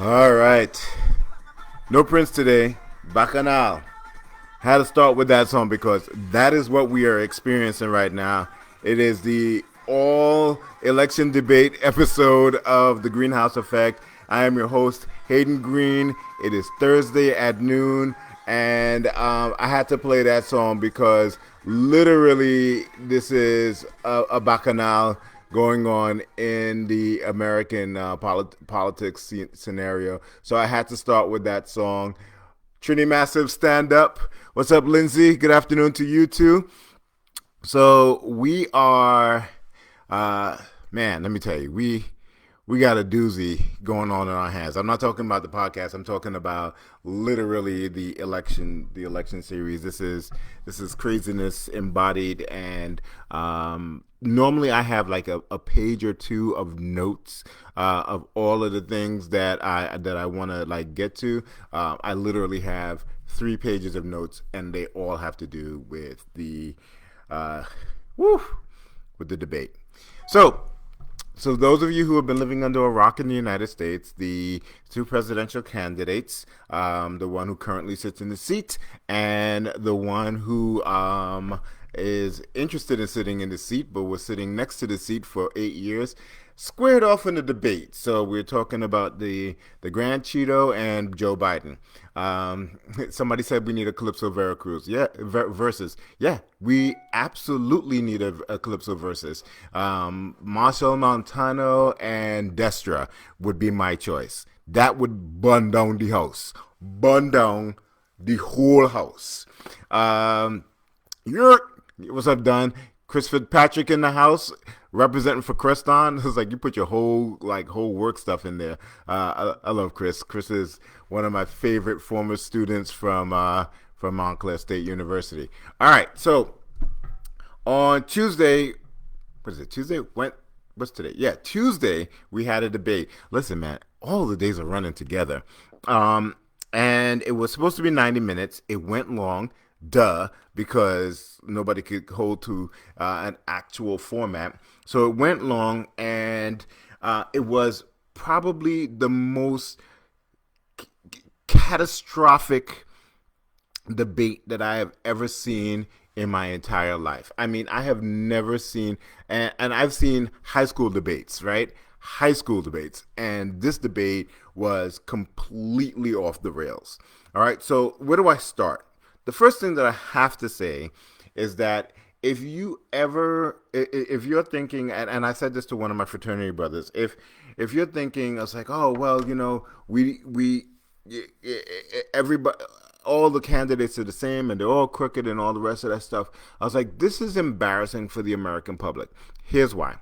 All right. No Prince today. Bacchanal. Had to start with that song because that is what we are experiencing right now. It is the all election debate episode of the Greenhouse Effect. I am your host, Hayden Greene. It is Thursday at noon, and I had to play that song because literally this is a bacchanal going on in the American politics scenario. So I had to start with that song. Trini Massive, stand up. What's up, Lindsay? Good afternoon to you too. So we are, man. Let me tell you, we got a doozy going on in our hands. I'm not talking about the podcast. I'm talking about literally the election series. This is craziness embodied, and normally I have like a page or two of notes of all of the things that I want to like get to. I literally have 3 pages of notes, and they all have to do with uh, woo, with the debate. So those of you who have been living under a rock in the United States, the two presidential candidates, the one who currently sits in the seat and the one who is interested in sitting in the seat but was sitting next to the seat for 8 years, squared off in the debate. So we're talking about the Grand Cheeto and Joe Biden. Somebody said we need a Calypso Veracruz. Yeah, versus. Yeah, we absolutely need a Calypso versus. Marshall Montano and Destra would be my choice. That would burn down the house. Burn down the whole house. What's up, Don? Chris Fitzpatrick in the house representing for Creston. It's like you put your whole work stuff in there. I love Chris. Chris is one of my favorite former students from Montclair State University. All right, so on Tuesday, what is it? Tuesday? What's today? Yeah, Tuesday we had a debate. Listen, man, all the days are running together. And it was supposed to be 90 minutes. It went long. Duh, because nobody could hold to an actual format. So it went long, and it was probably the most catastrophic debate that I have ever seen in my entire life. I mean, I have never seen, and I've seen high school debates, right? High school debates, and this debate was completely off the rails. All right, so where do I start? The first thing that I have to say is that if you're thinking, and I said this to one of my fraternity brothers, if you're thinking, I was like, oh well, we everybody, all the candidates are the same and they're all crooked and all the rest of that stuff. I was like, this is embarrassing for the American public. Here's why.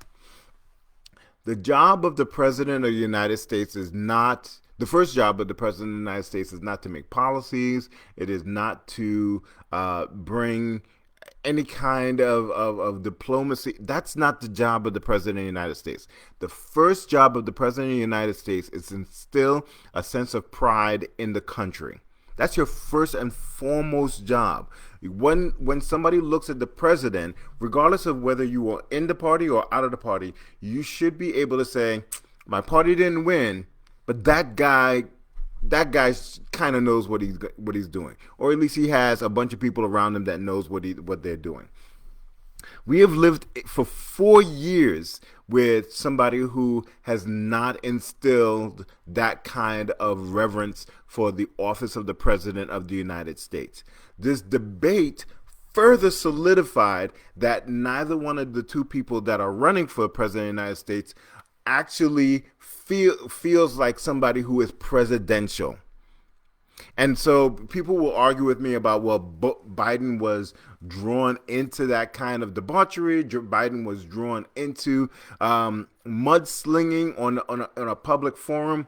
The job of the president of the United States is not. The first job of the president of the United States is not to make policies. It is not to bring any kind of diplomacy. That's not the job of the president of the United States. The first job of the president of the United States is to instill a sense of pride in the country. That's your first and foremost job. When somebody looks at the president, regardless of whether you are in the party or out of the party, you should be able to say, my party didn't win, but that guy kind of knows what he's doing, or at least he has a bunch of people around him that knows what they're doing. We have lived for 4 years with somebody who has not instilled that kind of reverence for the office of the President of the United States. This debate further solidified that neither one of the two people that are running for President of the United States actually feels like somebody who is presidential. And so people will argue with me about, well, Biden was drawn into that kind of debauchery. Biden was drawn into mudslinging on a public forum.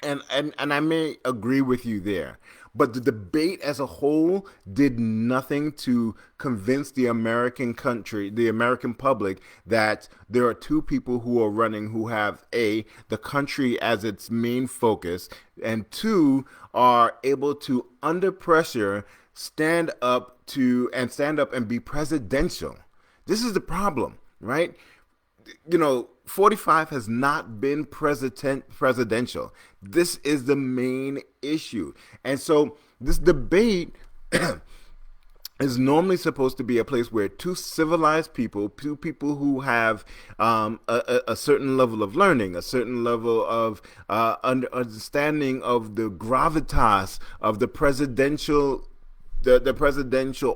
And I may agree with you there. But the debate as a whole did nothing to convince the American country, the American public, that there are two people who are running who have the country as its main focus, and two, are able to, under pressure, stand up and be presidential. This is the problem, right? 45 has not been presidential. This is the main issue. And so this debate is normally supposed to be a place where two civilized people, two people who have a certain level of learning, a certain level of understanding of the gravitas of the presidential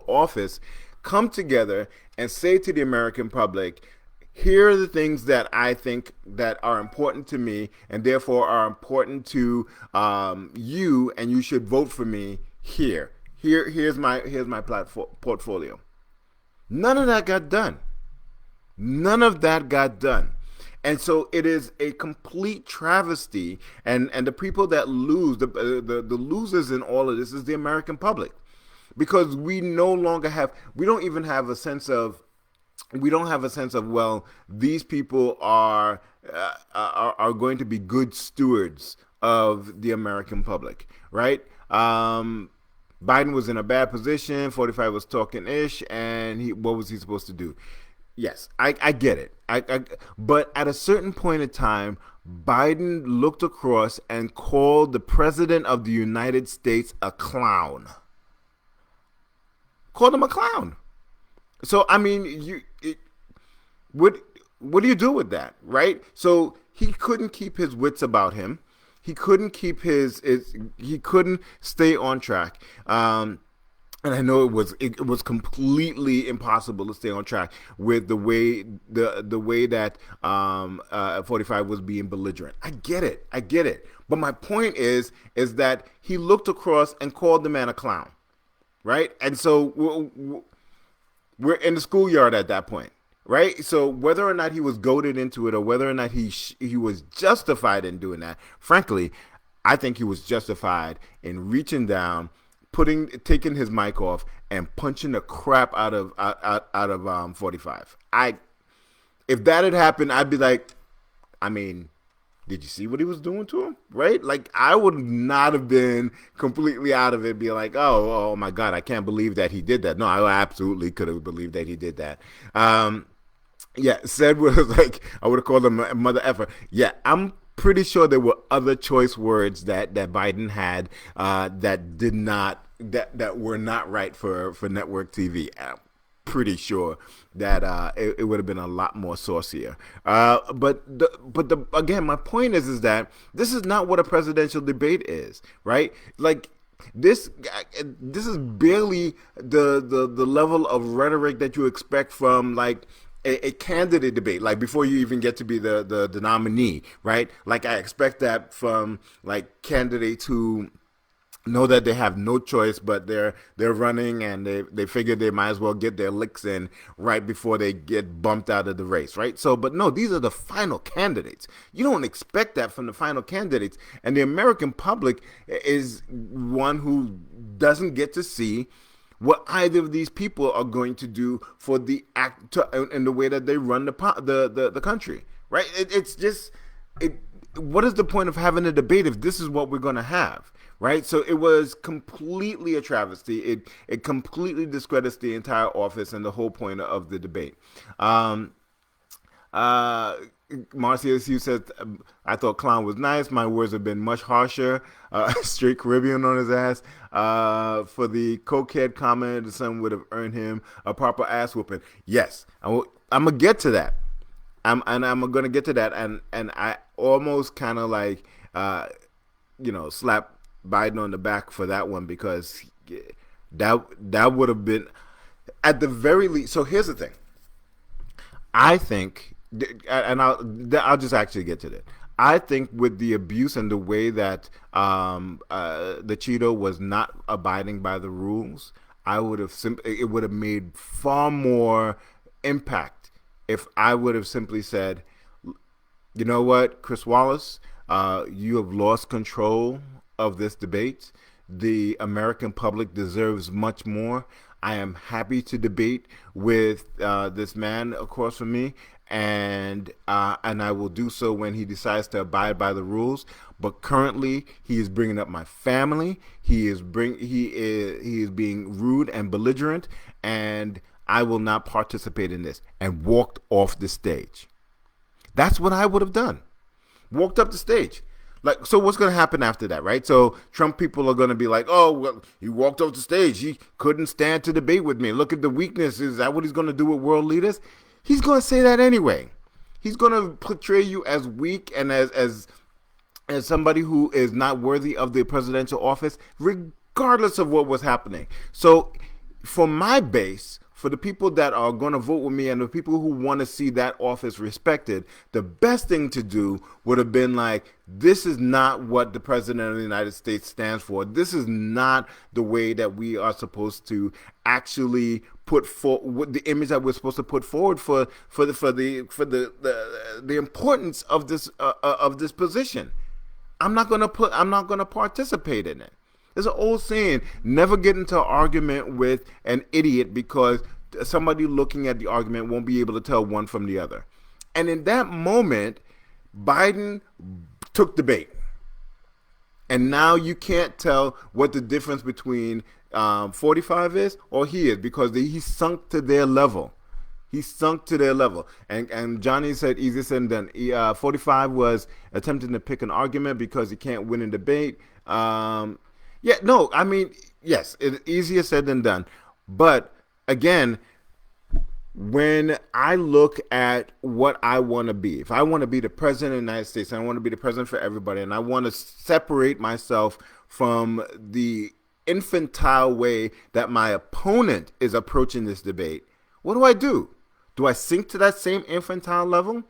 office, come together and say to the American public, here are the things that I think that are important to me and therefore are important to you, and you should vote for me here. Here's my portfolio. None of that got done. None of that got done. And so it is a complete travesty, and the people that lose, the losers in all of this is the American public, because we don't even have a sense of, well, these people are going to be good stewards of the American public, right? Biden was in a bad position. 45 was talking ish, and what was he supposed to do? Yes, I get it. But at a certain point in time, Biden looked across and called the president of the United States a clown. Called him a clown. So I mean, what do you do with that, right? So he couldn't keep his wits about him. He couldn't keep he couldn't stay on track. And I know it was completely impossible to stay on track with the way that 45 was being belligerent. I get it. But my point is that he looked across and called the man a clown, right? And so we're in the schoolyard at that point, right? So whether or not he was goaded into it, or whether or not he was justified in doing that, frankly, I think he was justified in reaching down, taking his mic off, and punching the crap out of 45. If that had happened, I'd be like, I mean, did you see what he was doing to him? Right? Like, I would not have been completely out of it, be like, oh my God, I can't believe that he did that. No, I absolutely could have believed that he did that. Yeah, said was like, I would have called him a mother effer. Yeah, I'm pretty sure there were other choice words that Biden had that were not right for network TV. I'm pretty sure that it would have been a lot more saucier. Again, my point is that this is not what a presidential debate is, right? Like, this is barely the level of rhetoric that you expect from, like, a candidate debate, like before you even get to be the nominee, right? Like, I expect that from, like, candidates who know that they have no choice, but they're running, and they figure they might as well get their licks in right before they get bumped out of the race, right? So, but no, these are the final candidates. You don't expect that from the final candidates, and the American public is one who doesn't get to see what either of these people are going to do for the act in the way that they run the country, right? It's just what is the point of having a debate if this is what we're going to have? Right, so it was completely a travesty. It completely discredits the entire office and the whole point of the debate. Marcia, you said, I thought clown was nice. My words have been much harsher. Straight Caribbean on his ass. For the cokehead comment, the son would have earned him a proper ass whooping. Yes, I'm gonna get to that. I'm gonna get to that, and I almost kind of like slap Biden on the back for that one, because that would have been, at the very least. So here's the thing. I think, and I'll just actually get to that. I think with the abuse and the way that the Cheeto was not abiding by the rules, it would have made far more impact if I would have simply said, you know what, Chris Wallace, you have lost control of this debate. The American public deserves much more. I am happy to debate with this man across from me, and I will do so when he decides to abide by the rules. But currently, he is bringing up my family. He is being rude and belligerent, and I will not participate in this. And walked off the stage. That's what I would have done. Walked up the stage. Like, so what's going to happen after that, right? So Trump people are going to be like, oh, well, he walked off the stage. He couldn't stand to debate with me. Look at the weakness. Is that what he's going to do with world leaders? He's going to say that anyway. He's going to portray you as weak and as somebody who is not worthy of the presidential office, regardless of what was happening. So for my base, for the people that are going to vote with me and the people who want to see that office respected, the best thing to do would have been like, this is not what the president of the United States stands for. This is not the way that we are supposed to actually put forward the image that we're supposed to put forward for the importance of this position. I'm not going to participate in it. There's an old saying, never get into an argument with an idiot because somebody looking at the argument won't be able to tell one from the other. And in that moment, Biden took the bait. And now you can't tell what the difference between 45 is or he is because he sunk to their level. He sunk to their level. And Johnny said easier said than done. 45 was attempting to pick an argument because he can't win a debate. Yeah, no, I mean, yes, it's easier said than done. But again, when I look at what I want to be, if I want to be the president of the United States, and I want to be the president for everybody, and I want to separate myself from the infantile way that my opponent is approaching this debate, what do? Do I sink to that same infantile level?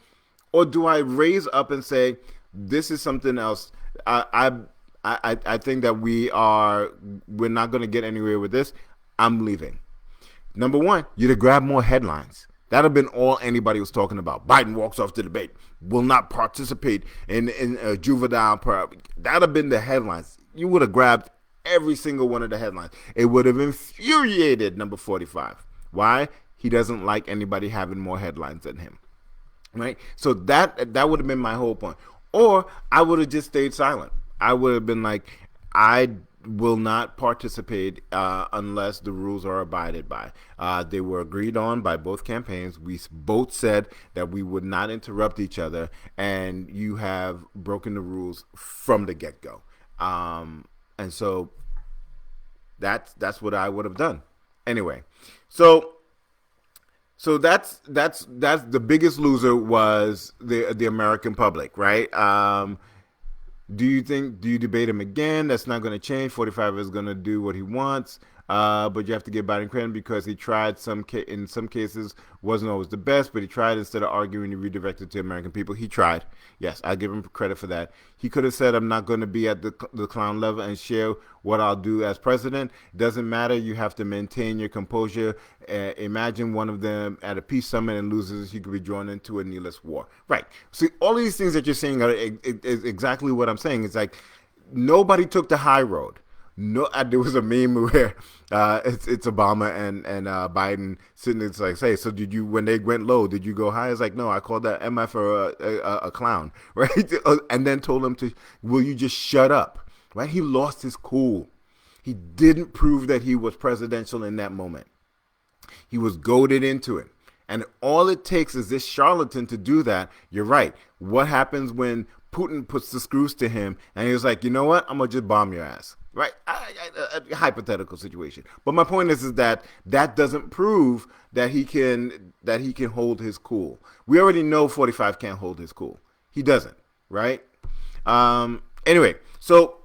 Or do I raise up and say, this is something else? I think that we're not going to get anywhere with this. I'm leaving. Number one, you'd have grabbed more headlines. That'd have been all anybody was talking about. Biden walks off the debate, will not participate in a juvenile parade. That'd have been the headlines. You would have grabbed every single one of the headlines. It would have infuriated number 45. Why? He doesn't like anybody having more headlines than him. Right? So that would have been my whole point. Or I would have just stayed silent. I would have been like, I will not participate unless the rules are abided by. They were agreed on by both campaigns. We both said that we would not interrupt each other, and you have broken the rules from the get-go. And so that's what I would have done. Anyway, so that's the biggest loser was the American public, right? Do you debate him again? That's not going to change. 45 is going to do what he wants. But you have to give Biden credit because he tried in some cases wasn't always the best, but he tried instead of arguing to redirect it to American people. He tried. Yes, I give him credit for that. He could have said, I'm not going to be at the clown level and share what I'll do as president. Doesn't matter. You have to maintain your composure. Imagine one of them at a peace summit and loses. He could be drawn into a needless war. Right. See, all of these things that you're saying is exactly what I'm saying. It's like nobody took the high road. No, there was a meme where it's Obama and Biden sitting there, it's like, say, so did you, when they went low, did you go high? It's like, no, I called that MF a clown, right? And then told him will you just shut up, right? He lost his cool. He didn't prove that he was presidential in that moment. He was goaded into it. And all it takes is this charlatan to do that. You're right. What happens when Putin puts the screws to him and he was like, you know what? I'm going to just bomb your ass. Right? A hypothetical situation. But my point is that doesn't prove that he can hold his cool. We already know 45 can't hold his cool. He doesn't. Right? Anyway, so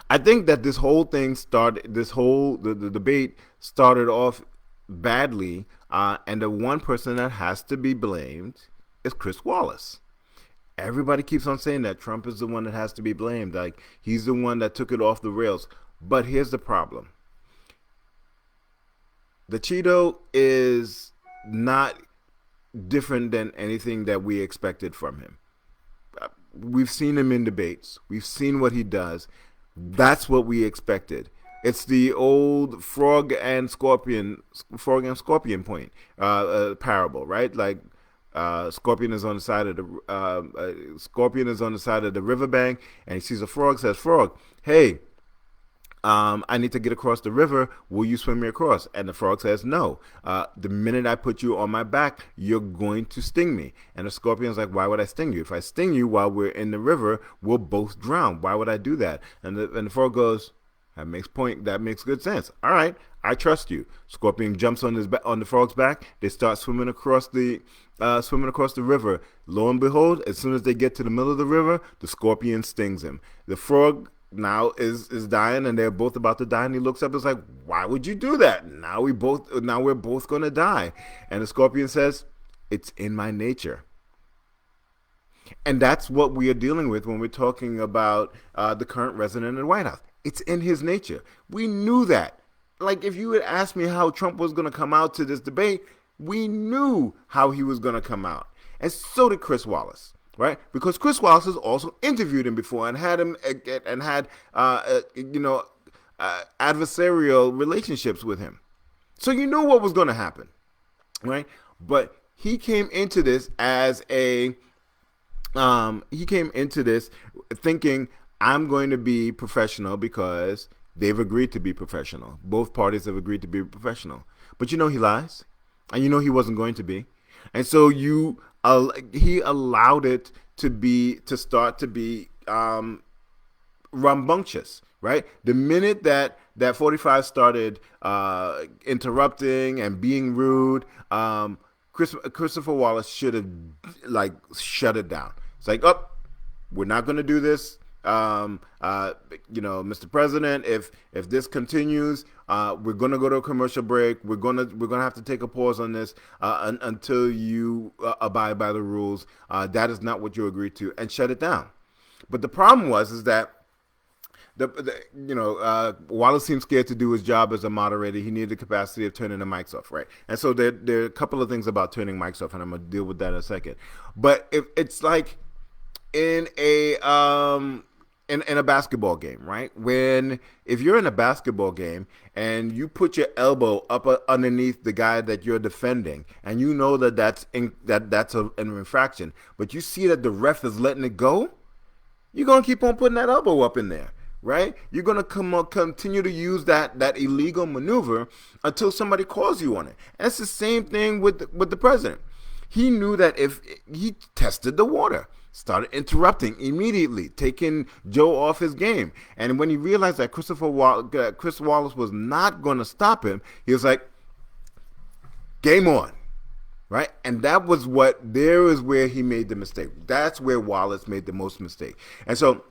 I think that this whole thing the debate started off badly, and the one person that has to be blamed is Chris Wallace. Everybody keeps on saying that Trump is the one that has to be blamed. Like, he's the one that took it off the rails. But here's the problem. The Cheeto is not different than anything that we expected from him. We've seen him in debates. We've seen what he does. That's what we expected. It's the old frog and scorpion point parable, right? Like, Scorpion is on the side of the riverbank, and he sees a frog. Says, "Frog, hey, I need to get across the river. Will you swim me across? And the frog says, no. The minute I put you on my back, you're going to sting me. And the scorpion's like, why would I sting you? If I sting you while we're in the river, we'll both drown. Why would I do that? And the frog goes, that makes good sense. All right, I trust you. Scorpion jumps on the frog's back. They start swimming across the river. Lo and behold, as soon as they get to the middle of the river, the scorpion stings him. The frog now is dying, and they're both about to die. And he looks up and is like, "Why would you do that? Now we're both gonna die." And the scorpion says, "It's in my nature." And that's what we are dealing with when we're talking about the current resident of the White House. It's in his nature. We knew that. Like, if you had asked me how Trump was going to come out to this debate, we knew how he was going to come out. And so did Chris Wallace, right? Because Chris Wallace has also interviewed him before and had adversarial relationships with him. So you knew what was going to happen, right? But he came into this thinking, I'm going to be professional because they've agreed to be professional. Both parties have agreed to be professional. But he lies, and he wasn't going to be. And so he allowed it to start to be rambunctious, right? The minute that 45 started interrupting and being rude, Christopher Wallace should have shut it down. It's like, we're not going to do this. Mr. President, if this continues, we're going to go to a commercial break. We're going to have to take a pause on this until you abide by the rules. That is not what you agreed to, and shut it down. But the problem is that Wallace seemed scared to do his job as a moderator. He needed the capacity of turning the mics off, right? And so there are a couple of things about turning mics off, and I'm going to deal with that in a second. But if it's like in a basketball game, right? If you're in a basketball game and you put your elbow up underneath the guy that you're defending, and you know that's an infraction, but you see that the ref is letting it go, you're gonna keep on putting that elbow up in there, right? You're gonna continue to use that illegal maneuver until somebody calls you on it. And it's the same thing with the president. He knew that if he tested the water, started interrupting immediately, taking Joe off his game. And when he realized that Chris Wallace was not going to stop him, he was like, game on, right? And there is where he made the mistake. That's where Wallace made the most mistake. And so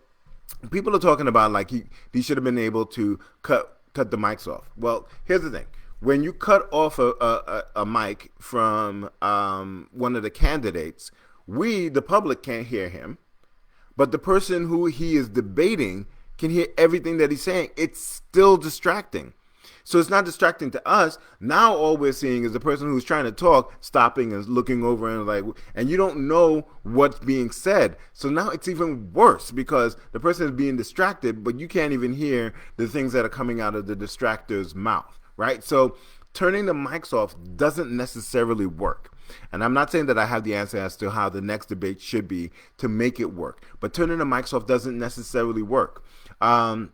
people are talking about like he should have been able to cut the mics off. Well, here's the thing. When you cut off a mic from one of the candidates, we, the public, can't hear him, but the person who he is debating can hear everything that he's saying. It's still distracting. So it's not distracting to us. Now all we're seeing is the person who's trying to talk stopping and looking over and you don't know what's being said. So now it's even worse because the person is being distracted, but you can't even hear the things that are coming out of the distractor's mouth, right? So turning the mics off doesn't necessarily work. And I'm not saying that I have the answer as to how the next debate should be to make it work. But turning the mics off doesn't necessarily work. Rump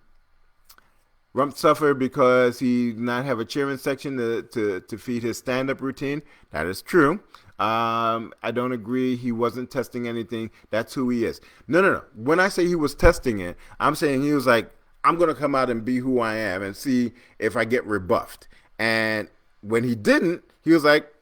suffered because he did not have a cheering section to feed his stand-up routine. That is true. I don't agree. He wasn't testing anything. That's who he is. No. When I say he was testing it, I'm saying he was like, I'm going to come out and be who I am and see if I get rebuffed. And when he didn't, he was like,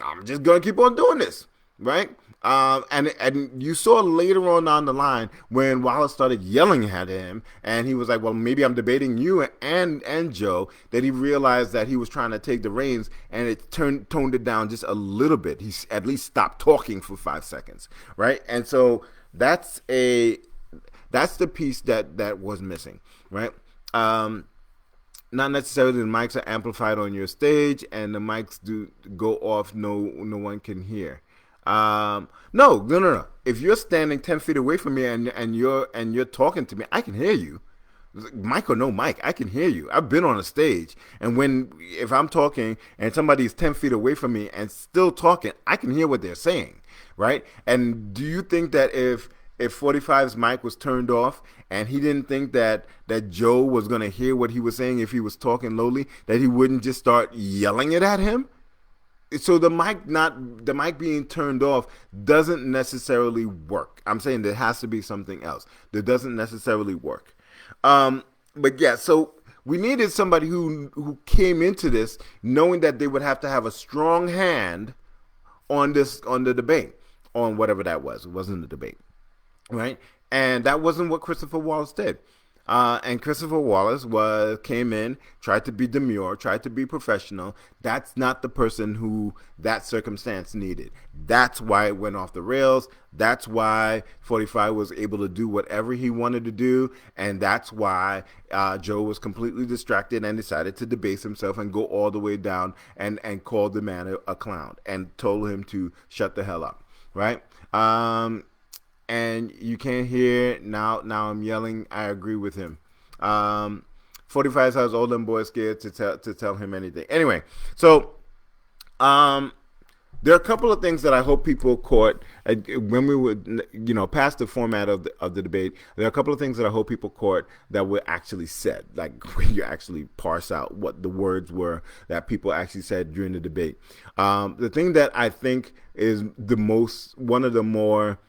I'm just going to keep on doing this, right? And you saw later on down the line when Wallace started yelling at him and he was like, well, maybe I'm debating you and Joe, that he realized that he was trying to take the reins and it toned it down just a little bit. He at least stopped talking for 5 seconds, right? And so that's the piece that was missing, right? Not necessarily the mics are amplified on your stage and the mics do go off. No one can hear. No. If you're standing 10 feet away from me and you're talking to me, I can hear you. Mic or no mic, I can hear you. I've been on a stage, and if I'm talking and somebody's 10 feet away from me and still talking, I can hear what they're saying, right? And do you think that if if 45's mic was turned off and he didn't think that Joe was going to hear what he was saying if he was talking lowly, that he wouldn't just start yelling it at him. So the mic being turned off doesn't necessarily work. I'm saying there has to be something else that doesn't necessarily work. But yeah, so we needed somebody who came into this knowing that they would have to have a strong hand on the debate, on whatever that was. It wasn't a debate, right? And that wasn't what Christopher Wallace did. And Christopher Wallace came in, tried to be demure, tried to be professional. That's not the person who that circumstance needed. That's why it went off the rails. That's why 45 was able to do whatever he wanted to do. And that's why Joe was completely distracted and decided to debase himself and go all the way down and called the man a clown and told him to shut the hell up, right? And you can't hear now I'm yelling. I agree with him. 45 has all them boys scared to tell him anything. Anyway, so there are a couple of things that I hope people caught when we would, past the format of the debate. There are a couple of things that I hope people caught that were actually said, like when you actually parse out what the words were that people actually said during the debate. The thing that I think is one of the more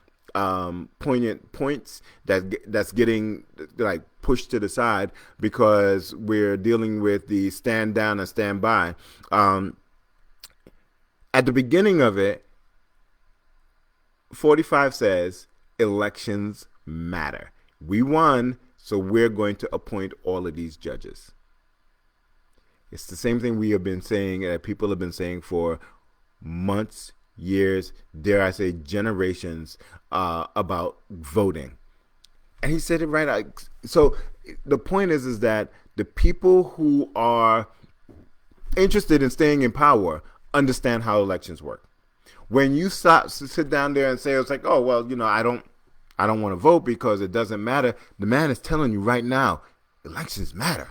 poignant points that's getting like pushed to the side because we're dealing with the stand down and stand by. At the beginning of it, 45 says elections matter. We won, so we're going to appoint all of these judges. It's the same thing we have been saying, that people have been saying for months, years, dare I say generations, about voting. And he said it right. So the point is that the people who are interested in staying in power understand how elections work. When you sit down there and say, it's like, oh, well, I don't want to vote because it doesn't matter. The man is telling you right now, elections matter,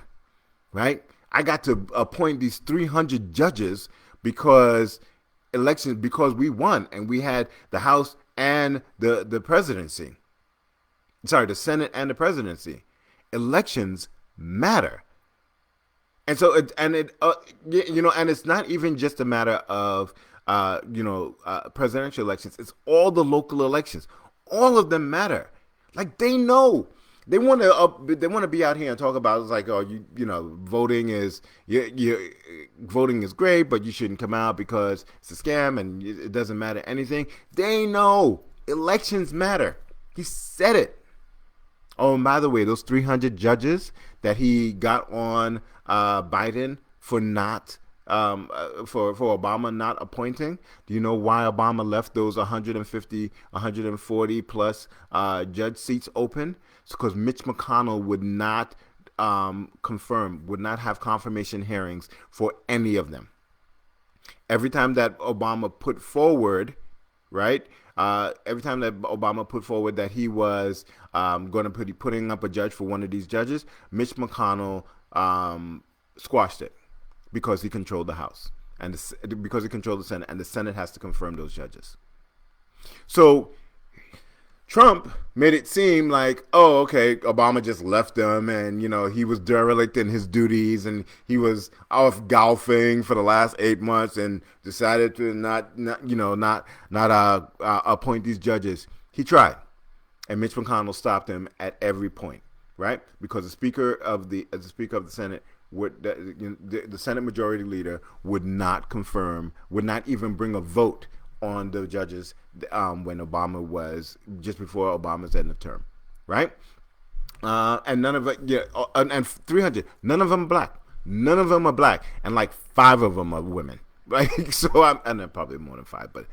right? I got to appoint these 300 judges because we won and we had the House and the presidency. Sorry, the Senate and the presidency. Elections matter. And so and it's not even just a matter of presidential elections. It's all the local elections. All of them matter. Like they know. They want to be out here and talk about, it's like, oh, voting is voting is great, but you shouldn't come out because it's a scam and it doesn't matter anything. They know elections matter. He said it. Oh, and by the way, those 300 judges that he got on Biden for not for Obama not appointing. Do you know why Obama left those 150, 140 plus judge seats open? It's because Mitch McConnell would not would not have confirmation hearings for any of them. Every time that Obama put forward, right? Every time that Obama put forward that he was going to be putting up a judge for one of these judges, Mitch McConnell squashed it because he controlled the House and because he controlled the Senate, and the Senate has to confirm those judges. So Trump made it seem like, oh, okay, Obama just left him and, he was derelict in his duties and he was off golfing for the last 8 months and decided to not appoint these judges. He tried. And Mitch McConnell stopped him at every point, right? Because the Speaker of the Senate the Senate Majority Leader would not even bring a vote on the judges when Obama was just before Obama's end of term, right? And none of it, and 300, none of them are black. None of them are black, and like 5 of them are women, right? So and probably more than 5, but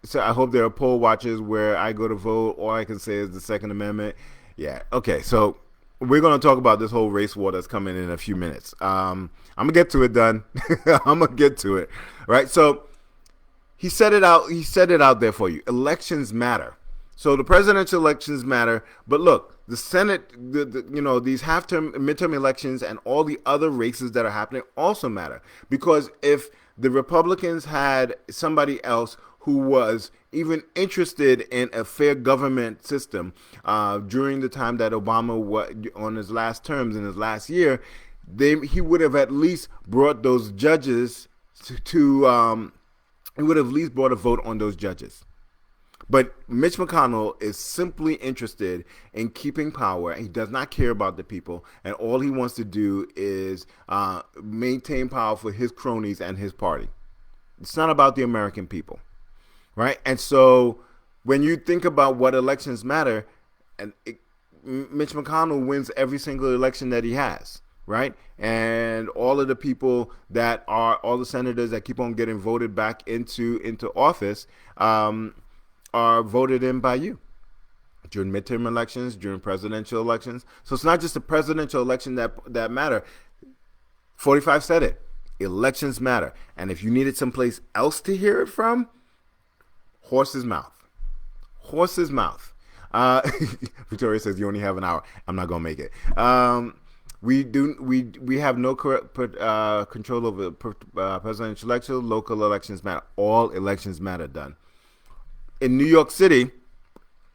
so I hope there are poll watchers where I go to vote. All I can say is the Second Amendment. Yeah, okay, so we're going to talk about this whole race war that's coming in a few minutes. I'm going to get to it, done. I'm going to get to it. Right? So he said it out. He said it out there for you. Elections matter. So the presidential elections matter. But look, the Senate, these half-term, midterm elections and all the other races that are happening also matter. Because if the Republicans had somebody else who was even interested in a fair government system during the time that Obama was on his last terms in his last year, he would have at least brought those judges he would have at least brought a vote on those judges. But Mitch McConnell is simply interested in keeping power. He does not care about the people, and all he wants to do is maintain power for his cronies and his party. It's not about the American people, right? And so when you think about what elections matter, Mitch McConnell wins every single election that he has, right? And all of the people that are, all the senators that keep on getting voted back into office, are voted in by you during midterm elections, during presidential elections. So it's not just the presidential election that matter. 45 said it. Elections matter. And if you needed someplace else to hear it from, horse's mouth. Horse's mouth. Victoria says you only have an hour. I'm not gonna make it. We have no control over presidential elections. Local elections matter. All elections matter. Done. In New York City,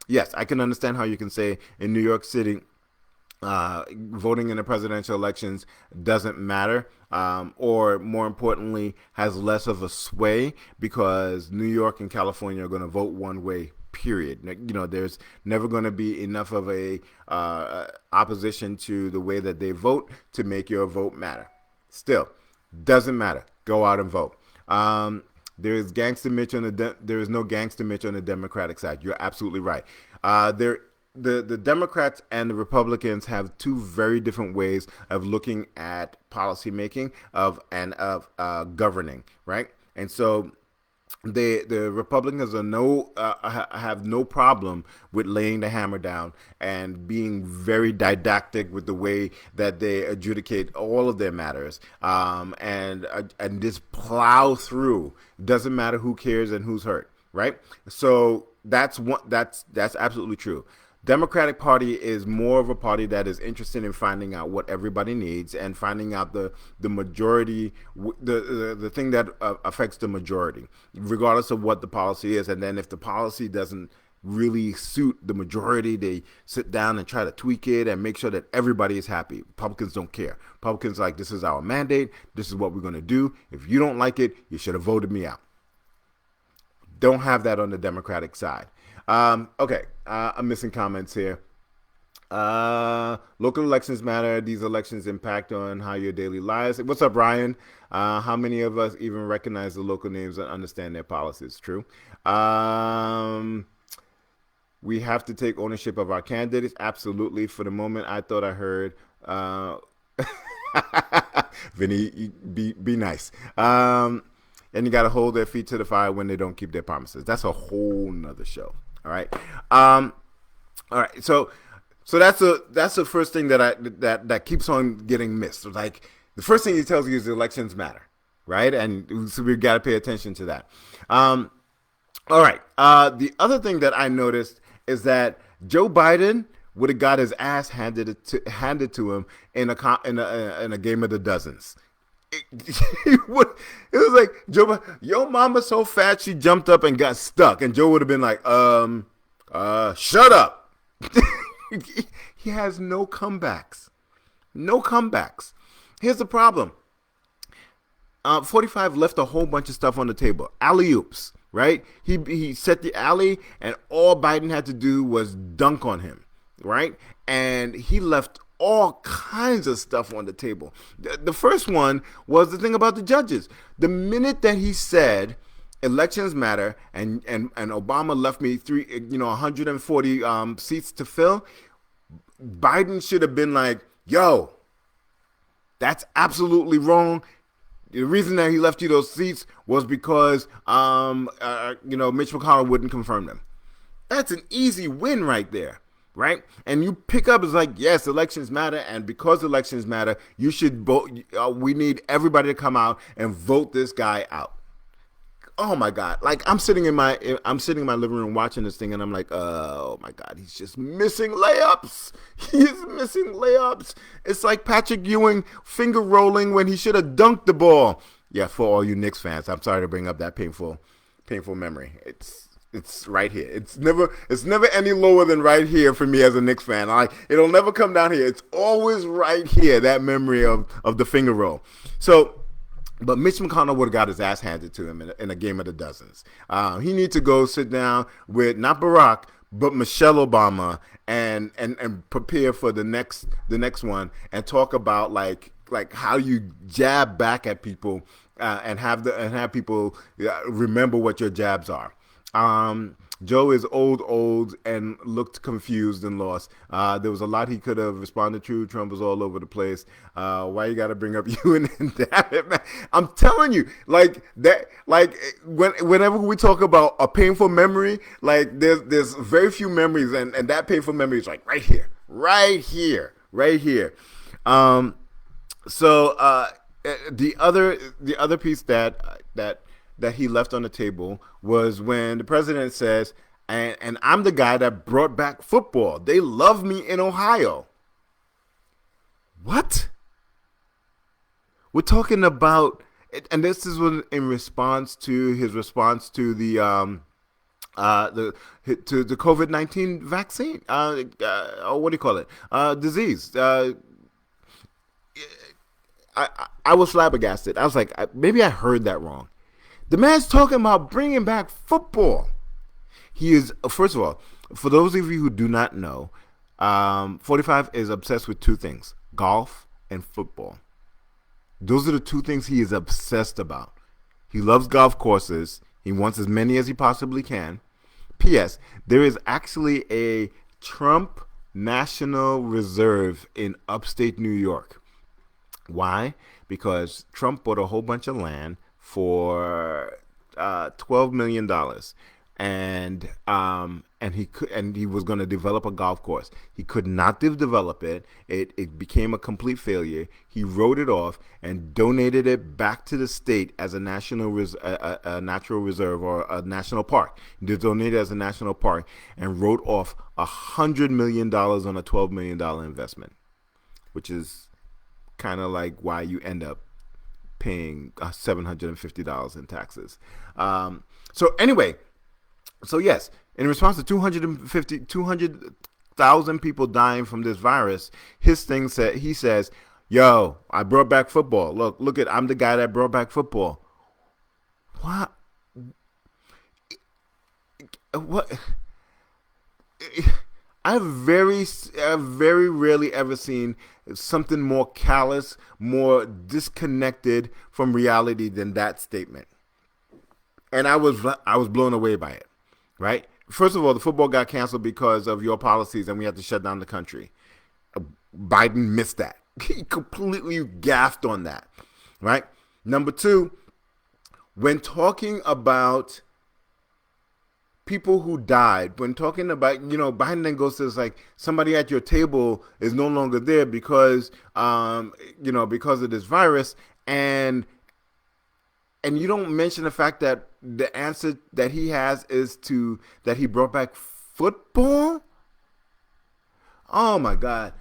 yes, I can understand how you can say in New York City, voting in the presidential elections doesn't matter, or more importantly, has less of a sway because New York and California are going to vote one way, period. You know, there's never going to be enough of a opposition to the way that they vote to make your vote matter. Still, doesn't matter. Go out and vote. There is gangster Mitch there is no gangster Mitch on the Democratic side. You're absolutely right. The Democrats and the Republicans have two very different ways of looking at policymaking of governing, right? And so the Republicans have no problem with laying the hammer down and being very didactic with the way that they adjudicate all of their matters, and just plow through. Doesn't matter who cares and who's hurt, right? So that's absolutely true. Democratic Party is more of a party that is interested in finding out what everybody needs and finding out the majority, the thing that affects the majority, regardless of what the policy is. And then if the policy doesn't really suit the majority, they sit down and try to tweak it and make sure that everybody is happy. Republicans don't care. Republicans are like, this is our mandate. This is what we're going to do. If you don't like it, you should have voted me out. Don't have that on the Democratic side. Okay, I'm missing comments here. Local elections matter. These elections impact on how your daily lives. What's up, Ryan? How many of us even recognize the local names and understand their policies? True. We have to take ownership of our candidates. Absolutely. For the moment, I thought I heard. Vinny, be nice. And you got to hold their feet to the fire when they don't keep their promises. That's a whole nother show. All right. All right. So that's the first thing that keeps on getting missed. Like the first thing he tells you is the elections matter, right? And so we've got to pay attention to that. All right. The other thing that I noticed is that Joe Biden would have got his ass handed to him in a game of the dozens. It was like, Joe, your mama's so fat she jumped up and got stuck, and Joe would have been like, shut up. He has no comebacks. Here's the problem. 45 left a whole bunch of stuff on the table. Alley-oops, right? He set the alley, and all Biden had to do was dunk on him, right? And he left all kinds of stuff on the table. The first one was the thing about the judges. The minute that he said elections matter and Obama left me 140 seats to fill, Biden should have been like, yo, that's absolutely wrong. The reason that he left you those seats was because Mitch McConnell wouldn't confirm them. That's an easy win right there. Right? And you pick up, it's like, yes, elections matter. And because elections matter, you should vote. We need everybody to come out and vote this guy out. Oh my God. Like I'm sitting in my living room watching this thing and I'm like, oh my God, he's just missing layups. He's missing layups. It's like Patrick Ewing finger rolling when he should have dunked the ball. Yeah, for all you Knicks fans, I'm sorry to bring up that painful painful memory. It's right here. It's never any lower than right here for me as a Knicks fan. It'll never come down here. It's always right here. That memory of the finger roll. So. But Mitch McConnell would have got his ass handed to him in a game of the dozens. He needs to go sit down with not Barack but Michelle Obama and prepare for the next one and talk about like how you jab back at people and have people remember what your jabs are. Joe is old, and looked confused and lost. There was a lot he could have responded to. Trump was all over the place. Why you got to bring up you and damn it, man? I'm telling you, like that. Like whenever we talk about a painful memory, like there's very few memories, and that painful memory is like right here, right here, right here. So the other piece that he left on the table was when the president says, and I'm the guy that brought back football. They love me in Ohio. What? We're talking about, and this is in response to his response to the COVID-19 vaccine, or what do you call it? Disease. I was flabbergasted. I was like, maybe I heard that wrong. The man's talking about bringing back football. He is, first of all, for those of you who do not know, 45 is obsessed with two things, golf and football. Those are the two things he is obsessed about. He loves golf courses. He wants as many as he possibly can. P.S. There is actually a Trump National Reserve in upstate New York. Why? Because Trump bought a whole bunch of land for $12 million, and he was going to develop a golf course. He could not develop it. It became a complete failure. He wrote it off and donated it back to the state as a natural reserve or a national park. He donated it as a national park and wrote off $100 million on a $12 million investment, which is kind of like why you end up paying $750 in taxes. So anyway, so yes, in response to 200,000 people dying from this virus, he says, "Yo, I brought back football. Look at, I'm the guy that brought back football." What? I've very rarely ever seen something more callous, more disconnected from reality than that statement. And I was blown away by it, right? First of all, the football got canceled because of your policies and we had to shut down the country. Biden missed that. He completely gaffed on that, right? Number two, when talking about people who died, when talking about, Biden then goes to this, like, somebody at your table is no longer there because because of this virus, and you don't mention the fact that the answer that he has is that he brought back football. Oh my God.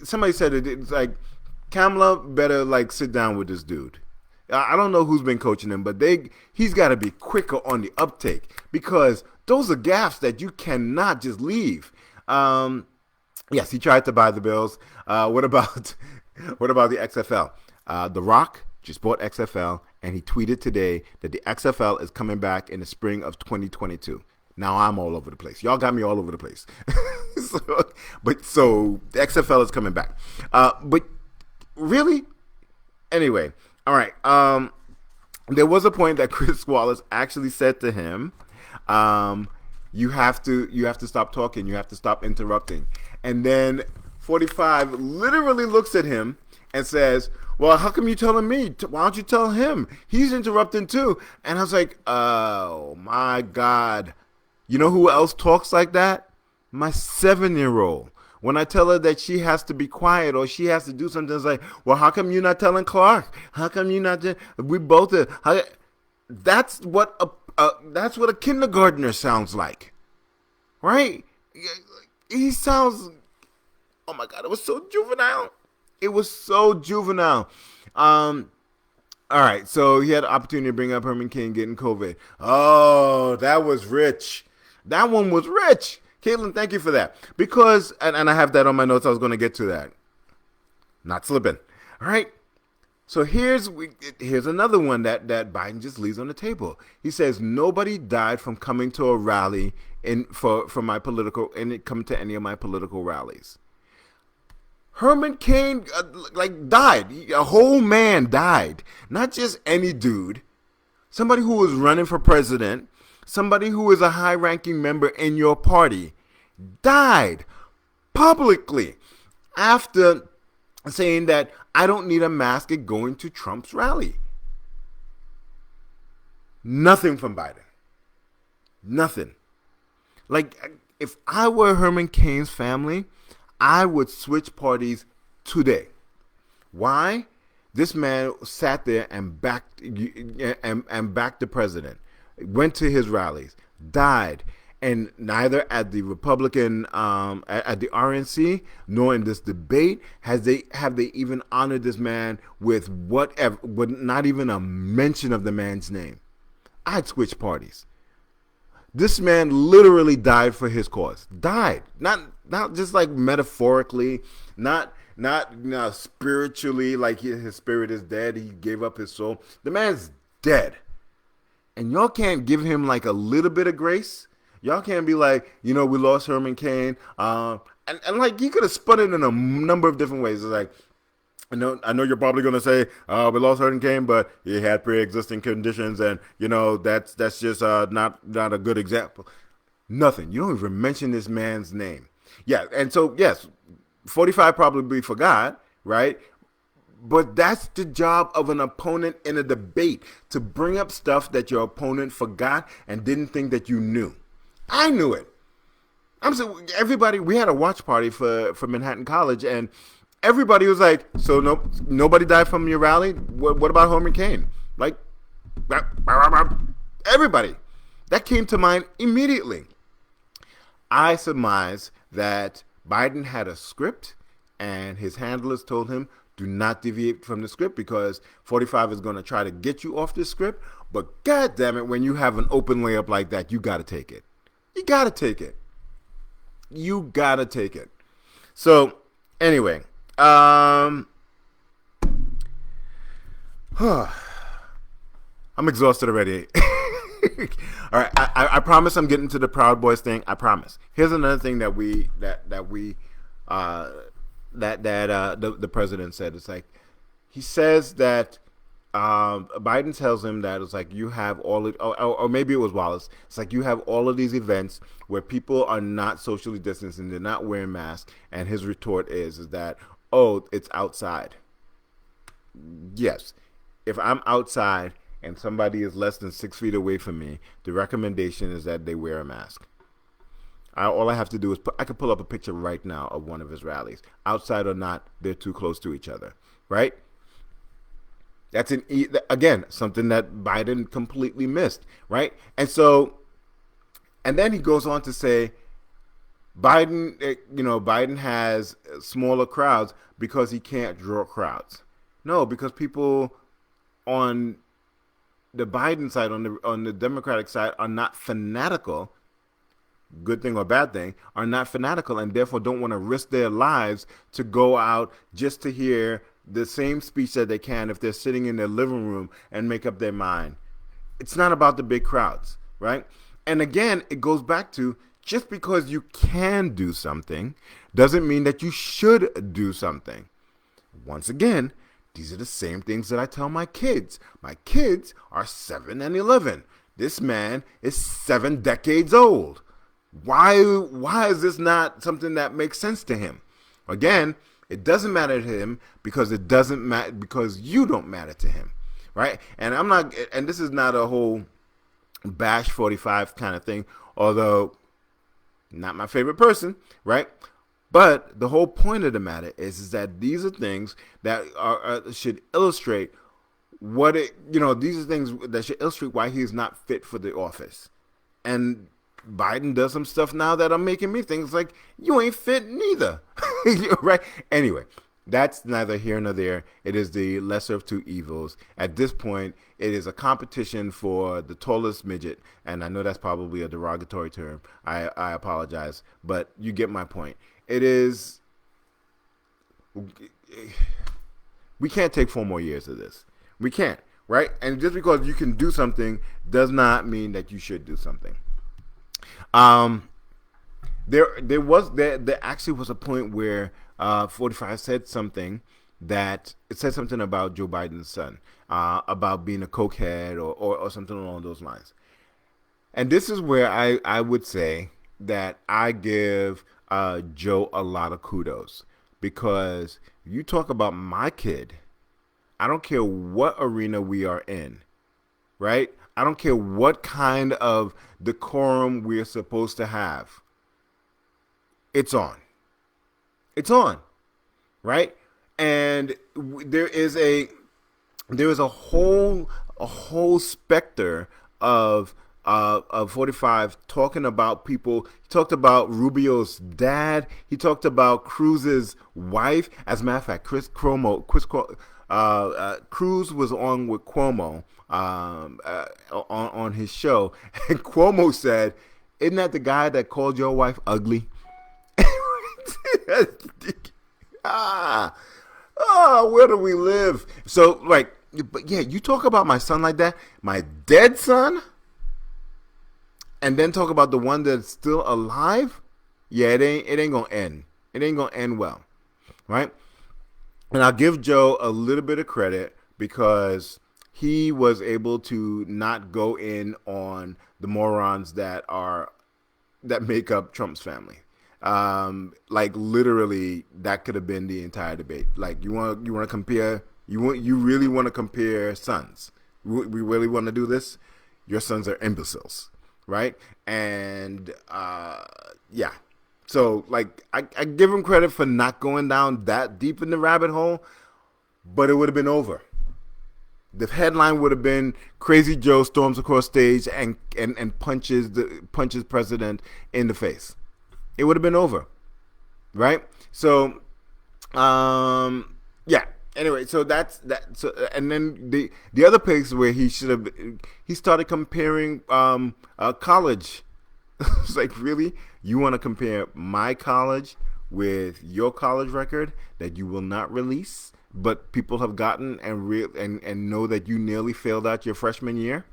Somebody said it's like, Kamala better like sit down with this dude. I don't know who's been coaching him, but he's got to be quicker on the uptake, because those are gaffes that you cannot just leave. Yes, he tried to buy the Bills. What about the XFL? The Rock just bought XFL, and he tweeted today that the XFL is coming back in the spring of 2022. Now I'm all over the place. Y'all got me all over the place. So the XFL is coming back. But really, anyway. All right. There was a point that Chris Wallace actually said to him, "You have to stop talking. You have to stop interrupting." And then 45 literally looks at him and says, "Well, how come you telling me? Why don't you tell him? He's interrupting too." And I was like, "Oh my God! You know who else talks like that? My 7-year-old." When I tell her that she has to be quiet or she has to do something, it's like, "Well, how come you're not telling Clark? How come you not? We both are." That's what a kindergartner sounds like, right? He sounds. Oh my God! It was so juvenile. It was so juvenile. All right, so he had the opportunity to bring up Herman Cain getting COVID. Oh, that was rich. That one was rich. Caitlin, thank you for that. Because, and I have that on my notes, I was going to get to that. Not slipping. All right, so here's another one that Biden just leaves on the table. He says nobody died from coming to a rally for my political and it come to any of my political rallies. Herman Cain died. A whole man died. Not just any dude. Somebody who was running for president, somebody who is a high-ranking member in your party died publicly after saying that I don't need a mask at going to Trump's rally. Nothing from Biden. Nothing. Like, if I were Herman Cain's family, I would switch parties today. Why? This man sat there and backed the president, went to his rallies, died, and neither at the Republican at the RNC nor in this debate have they even honored this man with whatever, with not even a mention of the man's name. I'd switch parties. This man literally died for his cause. Died, not just like metaphorically, not spiritually, like his spirit is dead. He gave up his soul. The man's dead, and y'all can't give him like a little bit of grace. Y'all can't be like, we lost Herman Cain, and like you could have spun it in a number of different ways. It's like, I know you're probably gonna say, we lost Hayden Cain, but he had pre-existing conditions, and that's just not a good example. Nothing. You don't even mention this man's name. Yeah, and so yes, 45 probably forgot, right? But that's the job of an opponent in a debate, to bring up stuff that your opponent forgot and didn't think that you knew. I knew it. Everybody. We had a watch party for Manhattan College, and everybody was like, so nobody died from your rally? What about Herman Cain? Like, everybody. That came to mind immediately. I surmise that Biden had a script, and his handlers told him, do not deviate from the script, because 45 is going to try to get you off the script. But God damn it, when you have an open layup like that, you got to take it. You got to take it. You got to take it. So, anyway. I'm exhausted already. All right, I promise I'm getting to the Proud Boys thing. I promise. Here's another thing that the president said. It's like, he says that Biden tells him that it's like you have all of, or maybe it was Wallace. It's like you have all of these events where people are not socially distancing, they're not wearing masks, and his retort is that, oh, it's outside. Yes, if I'm outside and somebody is less than 6 feet away from me, the recommendation is that they wear a mask. All I have to do is I could pull up a picture right now of one of his rallies. Outside or not, they're too close to each other, right? That's again something that Biden completely missed, right? And then he goes on to say, Biden has smaller crowds because he can't draw crowds. No, because people on the Biden side, on the Democratic side, are not fanatical. Good thing or bad thing, are not fanatical, and therefore don't want to risk their lives to go out just to hear the same speech that they can if they're sitting in their living room and make up their mind. It's not about the big crowds, right? And again, it goes back to, just because you can do something doesn't mean that you should do something. Once again, these are the same things that I tell my kids. My kids are 7 and 11. This man is 7 decades old. Why is this not something that makes sense to him? Again, it doesn't matter to him because it doesn't matter, because you don't matter to him, right? And this is not a whole bash 45 kind of thing, although not my favorite person, right? But the whole point of the matter is that these are things that should illustrate these are things that should illustrate why he is not fit for the office. And Biden does some stuff now that are making me think, it's like, you ain't fit neither. Right? Anyway, That's neither here nor there. It is the lesser of two evils. At this point, it is a competition for the tallest midget, and I know that's probably a derogatory term. I apologize, but you get my point. It is. We can't take 4 more years of this. We can't, right? And just because you can do something does not mean that you should do something. There actually was a point where 45 said something about Joe Biden's son, about being a cokehead or something along those lines. And this is where I would say that I give Joe a lot of kudos, because you talk about my kid, I don't care what arena we are in, right? I don't care what kind of decorum we're supposed to have. It's on. It's on, right? And there is a whole specter of 45 talking about people. He talked about Rubio's dad. He talked about Cruz's wife. As a matter of fact, Cruz was on with Cuomo on his show, and Cuomo said, "Isn't that the guy that called your wife ugly?" Where do we live? So, like, but yeah, you talk about my son like that, my dead son, and then talk about the one that's still alive. Yeah, it ain't gonna end. It ain't gonna end well, right? And I'll give Joe a little bit of credit, because he was able to not go in on the morons that make up Trump's family. Like, literally, that could have been the entire debate. Like, you want to compare, you really want to compare sons. We really want to do this. Your sons are imbeciles, right? And yeah. So, like, I give him credit for not going down that deep in the rabbit hole, but it would have been over. The headline would have been Crazy Joe storms across stage and punches president in the face. It would have been over, right? So, yeah. Anyway, so that's that. So, and then the other place where he started comparing college. It's like, really? You want to compare my college with your college record that you will not release, but people have gotten and know that you nearly failed out your freshman year?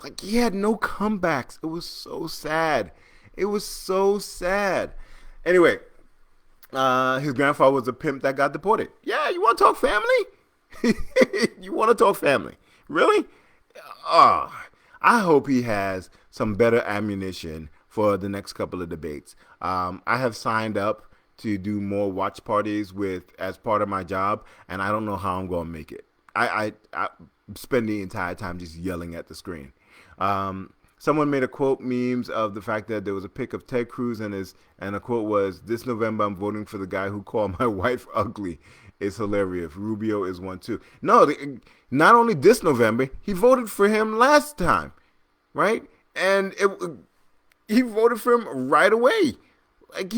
Like, he had no comebacks. It was so sad. It was so sad. Anyway, his grandfather was a pimp that got deported. Yeah, you want to talk family? You want to talk family? Really? I hope he has some better ammunition for the next couple of debates. I have signed up to do more watch parties as part of my job, and I don't know how I'm going to make it. I spend the entire time just yelling at the screen. Someone made a quote memes of the fact that there was a pic of Ted Cruz and a quote was, "This November I'm voting for the guy who called my wife ugly." It's hilarious. Rubio is one too. No, not only this November, he voted for him last time, right? And he voted for him right away. Like,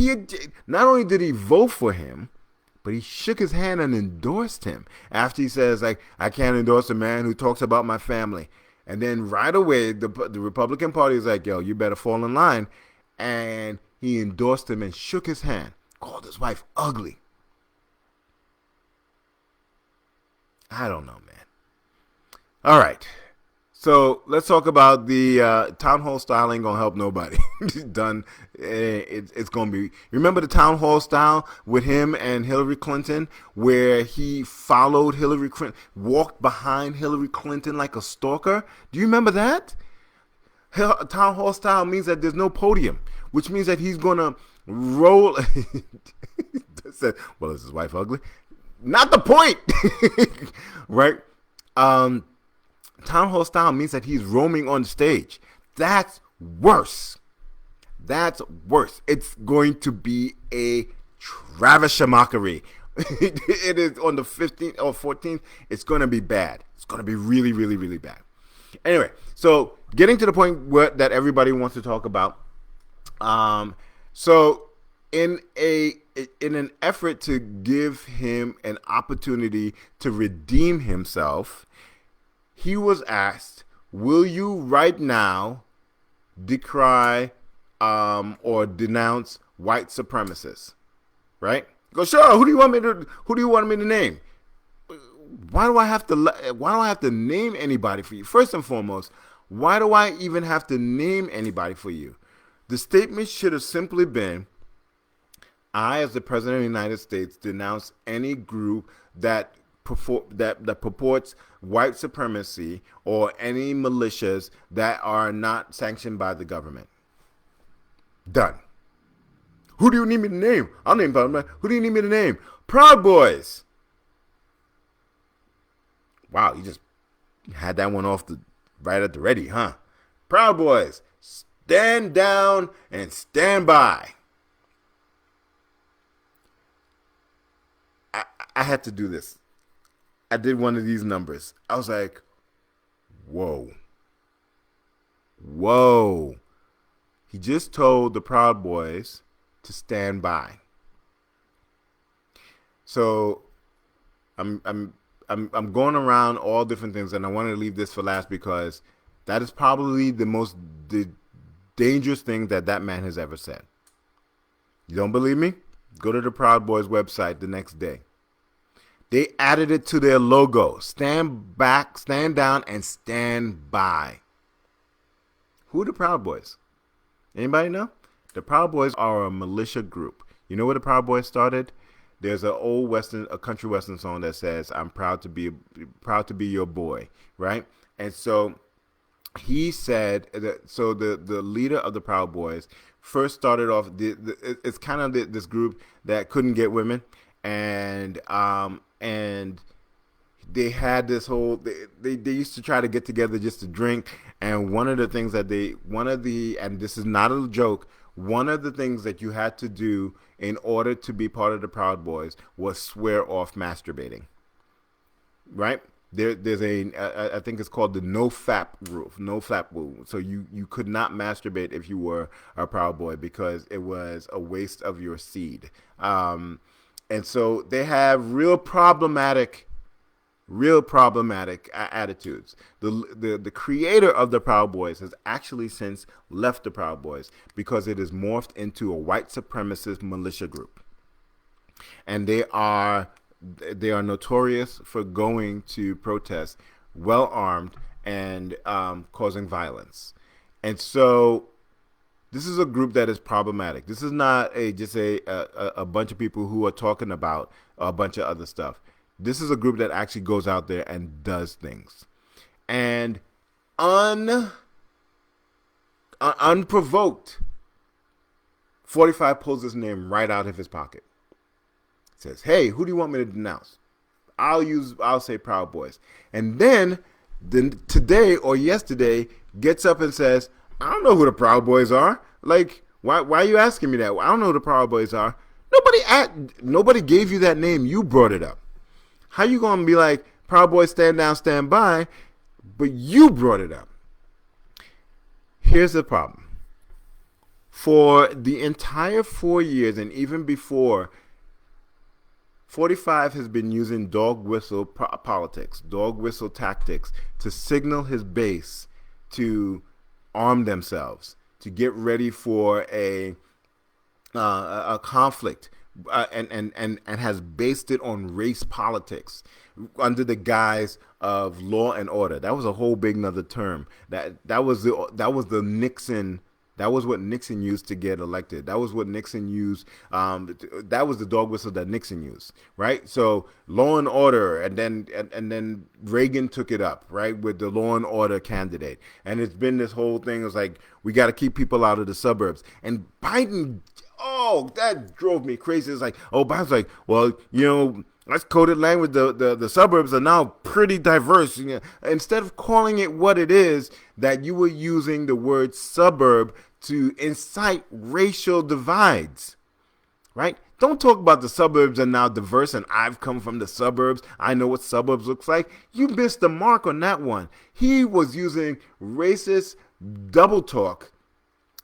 not only did he vote for him, but he shook his hand and endorsed him after he says, like, "I can't endorse a man who talks about my family." And then right away, the Republican Party is like, "Yo, you better fall in line." And he endorsed him and shook his hand, called his wife ugly. I don't know, man. All right. So let's talk about the town hall style. Ain't gonna help nobody. Done. It's gonna be. Remember the town hall style with him and Hillary Clinton, where he followed Hillary Clinton, walked behind Hillary Clinton like a stalker. Do you remember that? Town hall style means that there's no podium, which means that he's gonna roll. Well, is his wife ugly? Not the point, right? Town hall style means that he's roaming on stage. That's worse. That's worse. It's going to be a traveshamockery. It is on the 15th or 14th. It's going to be bad. It's going to be really, really, really bad. Anyway, so getting to the point that everybody wants to talk about. So in an effort to give him an opportunity to redeem himself, he was asked, will you right now decry or denounce white supremacists? Right? Go, sure. Who do you want me to name? Why do I have to name anybody for you? First and foremost, why do I even have to name anybody for you? The statement should have simply been, I, as the President of the United States, denounce any group that purports white supremacy or any militias that are not sanctioned by the government. Done. Who do you need me to name? I'll name them. Who do you need me to name? Proud Boys. Wow, you just had that one right at the ready, huh? Proud Boys, stand down and stand by. I had to do this. I did one of these numbers. I was like, whoa. He just told the Proud Boys to stand by. So I'm going around all different things, and I wanted to leave this for last because that is probably the dangerous thing that man has ever said. You don't believe me? Go to the Proud Boys website the next day. They added it to their logo. Stand back, stand down, and stand by. Who are the Proud Boys? Anybody know? The Proud Boys are a militia group. You know where the Proud Boys started? There's a country western song that says, "I'm proud to be your boy," right? And so he said that. So the leader of the Proud Boys first started off. It's kind of this group that couldn't get women, and they had this whole. They used to try to get together just to drink, and one of the things that and this is not a joke. One of the things that you had to do in order to be part of the Proud Boys was swear off masturbating. Right? There's I think it's called the no flap rule. So you could not masturbate if you were a Proud Boy because it was a waste of your seed. And so they have real problematic attitudes. The creator of the Proud Boys has actually since left the Proud Boys because it has morphed into a white supremacist militia group, and they are notorious for going to protest well armed and causing violence. And so this is a group that is problematic. This is not just a bunch of people who are talking about a bunch of other stuff. This is a group that actually goes out there and does things. And unprovoked, 45 pulls his name right out of his pocket. Says, "Hey, who do you want me to denounce?" I'll say Proud Boys. And then today or yesterday gets up and says, "I don't know who the Proud Boys are. Like, why are you asking me that? I don't know who the Proud Boys are." Nobody gave you that name. You brought it up. How you going to be like, Proud Boys, stand down, stand by, but you brought it up? Here's the problem. For the entire 4 years and even before, 45 has been using dog whistle politics, dog whistle tactics to signal his base to arm themselves, to get ready for a conflict. And has based it on race politics under the guise of law and order. That was a whole big nother term. That was the Nixon. That was what Nixon used to get elected. That was what Nixon used. That was the dog whistle that Nixon used, right? So law and order, and then Reagan took it up, right, with the law and order candidate. And it's been this whole thing. It was like, we got to keep people out of the suburbs. And Biden. Oh, that drove me crazy. It's like, Biden's like, well, that's coded language. The suburbs are now pretty diverse. Instead of calling it what it is, that you were using the word suburb to incite racial divides, right? Don't talk about the suburbs are now diverse and I've come from the suburbs. I know what suburbs looks like. You missed the mark on that one. He was using racist double talk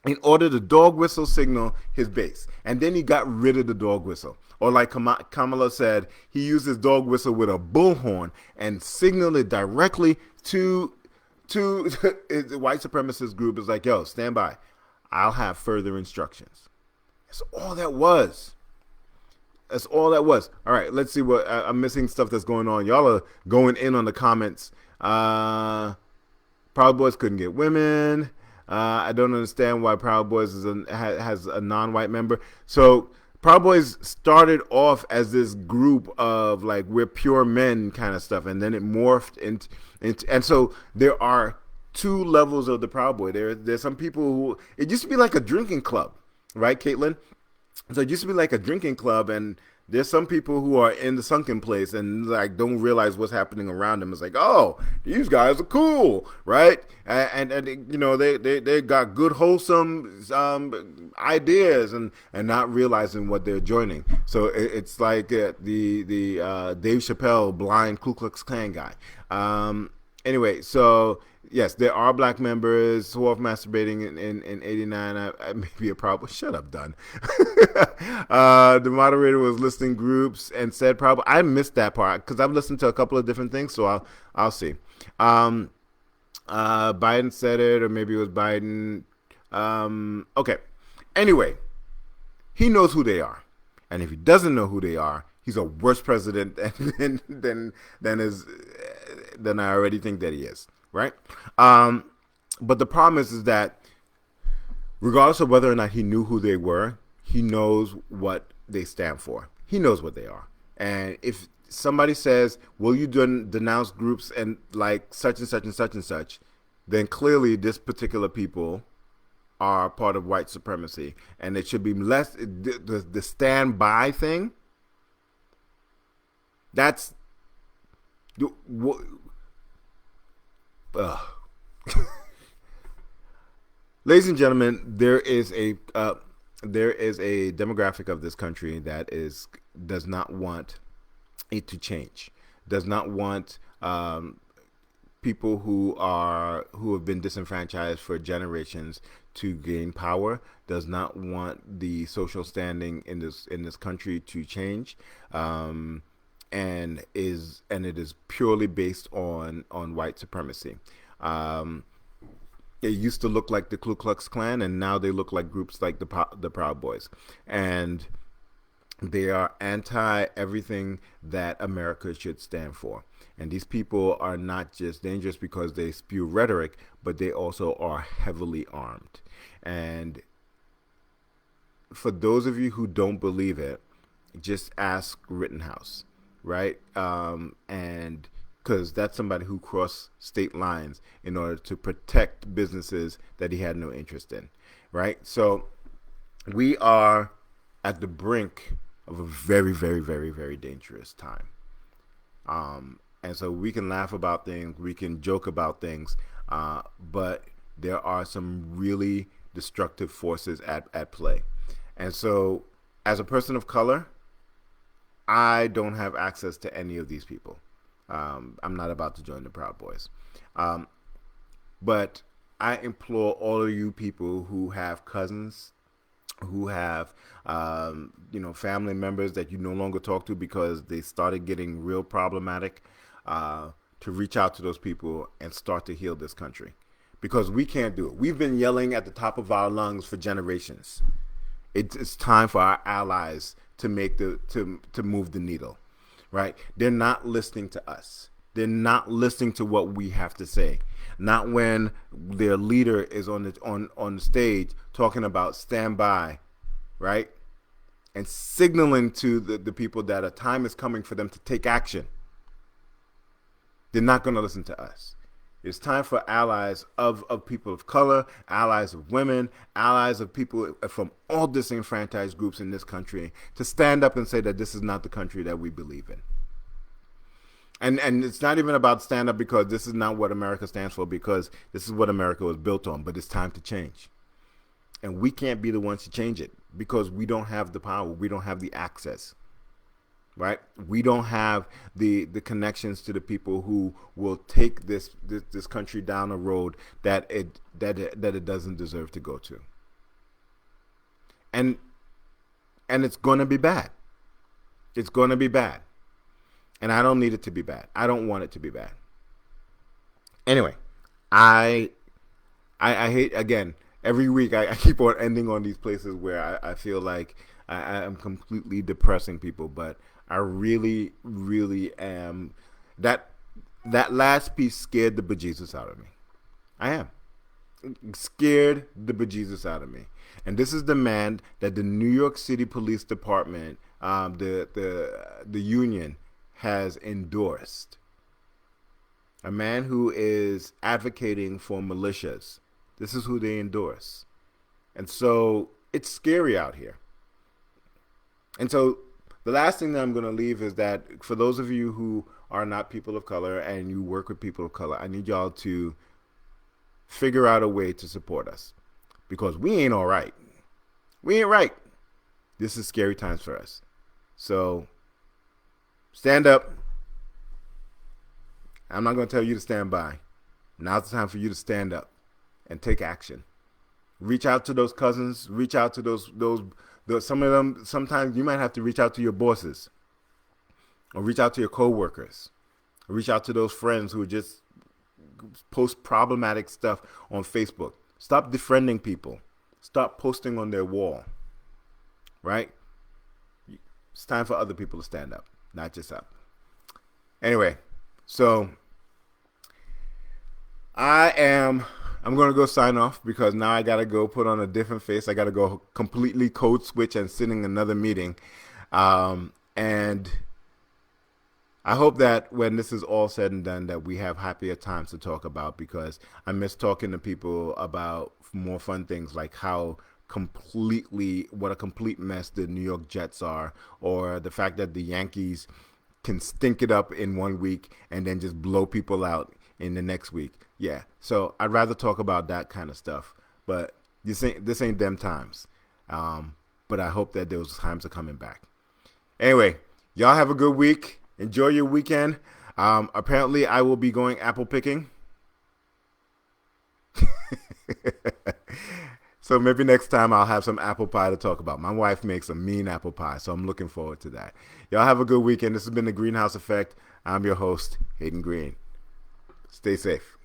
in order to dog whistle signal his base. And then he got rid of the dog whistle. Or like Kamala said, he used his dog whistle with a bullhorn and signaled it directly to the white supremacist group. Is like, yo, stand by. I'll have further instructions. That's all that was. That's all that was. All right, let's see what I'm missing stuff that's going on. Y'all are going in on the comments. Proud Boys couldn't get women. I don't understand why Proud Boys has a non-white member. So Proud Boys started off as this group of like we're pure men kind of stuff, and then it morphed into and so there are two levels of the Proud Boy. There's some people who it used to be like a drinking club, right, Caitlin? So it used to be like a drinking club, and there's some people who are in the sunken place and like don't realize what's happening around them. It's like, oh, these guys are cool, right? And you know they got good wholesome ideas and not realizing what they're joining. So it's like the Dave Chappelle blind Ku Klux Klan guy. Anyway, so yes, there are black members who are masturbating in 89. I may be a problem. Shut up, Dunn. The moderator was listing groups and said probably. I missed that part because I've listened to a couple of different things, so I'll see. Biden said it, or maybe it was Biden. Okay. Anyway, he knows who they are, and if he doesn't know who they are, he's a worse president than I already think that he is. Right? But the problem is that regardless of whether or not he knew who they were, he knows what they stand for. He knows what they are. And if somebody says, will you denounce groups and like such and such and such and such, then clearly this particular people are part of white supremacy. And it should be less, the standby thing, that's... Ladies and gentlemen, there is a demographic of this country that does not want it to change. Does not want people who have been disenfranchised for generations to gain power. Does not want the social standing in this country to change. And it is purely based on white supremacy. It used to look like the Ku Klux Klan, and now they look like groups like the Proud Boys, and they are anti everything that America should stand for. And these people are not just dangerous because they spew rhetoric, but they also are heavily armed. And for those of you who don't believe it, just ask Rittenhouse. Right? And because that's somebody who crossed state lines in order to protect businesses that he had no interest in. Right? So we are at the brink of a very, very, very, very dangerous time. And so we can laugh about things, we can joke about things, but there are some really destructive forces at play. And so as a person of color, I don't have access to any of these people. I'm not about to join the Proud Boys. But I implore all of you people who have cousins, who have family members that you no longer talk to because they started getting real problematic, to reach out to those people and start to heal this country. Because we can't do it. We've been yelling at the top of our lungs for generations. It's time for our allies to move the needle, right? They're not listening to us. They're not listening to what we have to say. Not when their leader is on the stage talking about stand by, right? And signaling to the people that a time is coming for them to take action. They're not going to listen to us. It's time for allies of people of color, allies of women, allies of people from all disenfranchised groups in this country to stand up and say that this is not the country that we believe in. And it's not even about stand up because this is not what America stands for, because this is what America was built on, but it's time to change. And we can't be the ones to change it because we don't have the power. We don't have the access. Right? We don't have the connections to the people who will take this country down a road that it doesn't deserve to go to. and and it's gonna be bad. It's gonna be bad, and I don't need it to be bad. I don't want it to be bad. Anyway, I I hate again every week. I keep on ending on these places where I feel like I am completely depressing people, but I really, really am. That that last piece scared the bejesus out of me. I am scared the bejesus out of me. And this is the man that the New York City Police Department, the union, has endorsed. A man who is advocating for militias. This is who they endorse. And so it's scary out here. And so the last thing that I'm going to leave is that for those of you who are not people of color and you work with people of color, I need y'all to figure out a way to support us because we ain't all right. We ain't right. This is scary times for us. So stand up. I'm not going to tell you to stand by. Now's the time for you to stand up and take action. Reach out to those cousins. Reach out to those some of them. Sometimes you might have to reach out to your bosses, or reach out to your coworkers, or reach out to those friends who just post problematic stuff on Facebook. Stop defriending people. Stop posting on their wall. Right? It's time for other people to stand up, not just up. Anyway, so I'm going to go sign off because now I got to go put on a different face. I got to go completely code switch and sit in another meeting. And I hope that when this is all said and done that we have happier times to talk about because I miss talking to people about more fun things like what a complete mess the New York Jets are, or the fact that the Yankees can stink it up in 1 week and then just blow people out in the next week. Yeah, so I'd rather talk about that kind of stuff. But this ain't them times. But I hope that those times are coming back. Anyway, y'all have a good week. Enjoy your weekend. Apparently, I will be going apple picking. So maybe next time I'll have some apple pie to talk about. My wife makes a mean apple pie, so I'm looking forward to that. Y'all have a good weekend. This has been the Greenhouse Effect. I'm your host, Hayden Greene. Stay safe.